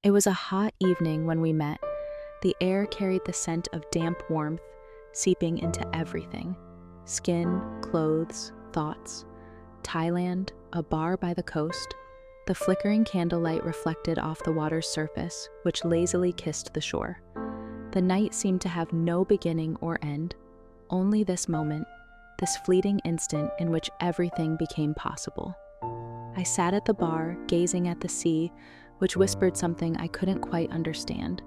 It was a hot evening when we met. The air carried the scent of damp warmth, seeping into everything: skin, clothes, thoughts. Thailand, a bar by the coast. The flickering candlelight reflected off the water's surface, which lazily kissed the shore. The night seemed to have no beginning or end, only this moment, this fleeting instant in which everything became possible. I sat at the bar, gazing at the sea, which whispered something I couldn't quite understand.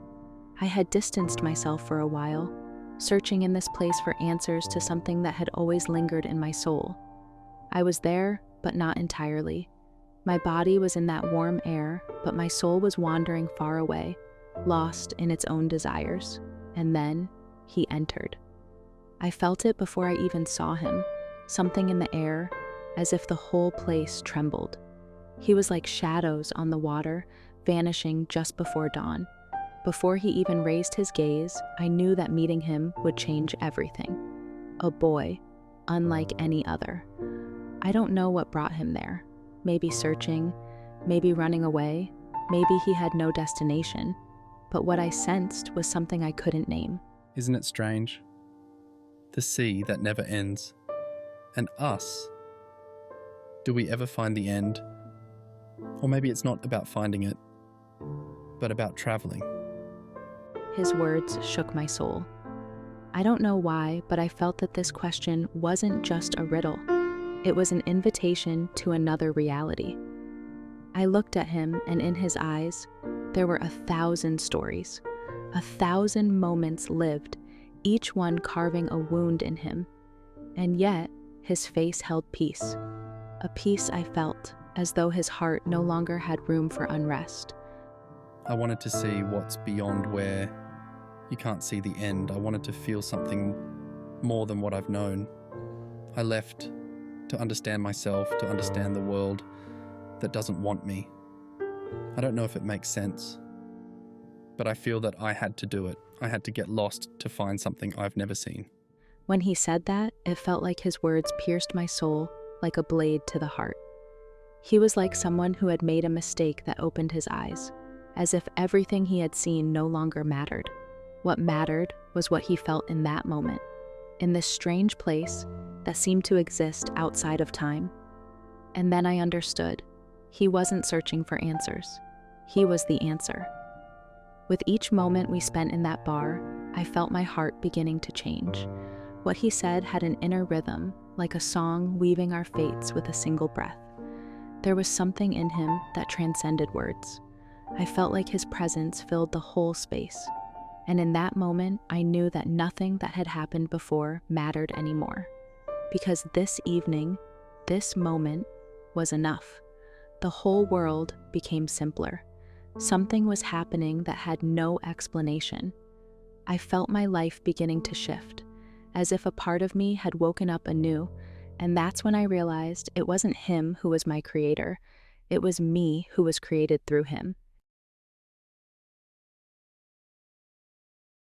I had distanced myself for a while, searching in this place for answers to something that had always lingered in my soul. I was there, but not entirely. My body was in that warm air, but my soul was wandering far away, lost in its own desires. And then he entered. I felt it before I even saw him, something in the air, as if the whole place trembled. He was like shadows on the water, vanishing just before dawn. Before he even raised his gaze, I knew that meeting him would change everything. A boy, unlike any other. I don't know what brought him there. Maybe searching, maybe running away, maybe he had no destination. But what I sensed was something I couldn't name. Isn't it strange? The sea that never ends. And us. Do we ever find the end? Or maybe it's not about finding it, but about traveling. His words shook my soul. I don't know why, but I felt that this question wasn't just a riddle. It was an invitation to another reality. I looked at him, and in his eyes, there were 1,000 stories, 1,000 moments lived, each one carving a wound in him. And yet, his face held peace. A peace I felt, as though his heart no longer had room for unrest. I wanted to see what's beyond where you can't see the end. I wanted to feel something more than what I've known. I left to understand myself, to understand the world that doesn't want me. I don't know if it makes sense, but I feel that I had to do it. I had to get lost to find something I've never seen. When he said that, it felt like his words pierced my soul like a blade to the heart. He was like someone who had made a mistake that opened his eyes, as if everything he had seen no longer mattered. What mattered was what he felt in that moment, in this strange place that seemed to exist outside of time. And then I understood. He wasn't searching for answers. He was the answer. With each moment we spent in that bar, I felt my heart beginning to change. What he said had an inner rhythm, like a song weaving our fates with a single breath. There was something in him that transcended words. I felt like his presence filled the whole space. And in that moment, I knew that nothing that had happened before mattered anymore. Because this evening, this moment, was enough. The whole world became simpler. Something was happening that had no explanation. I felt my life beginning to shift, as if a part of me had woken up anew, and that's when I realized it wasn't him who was my creator. It was me who was created through him.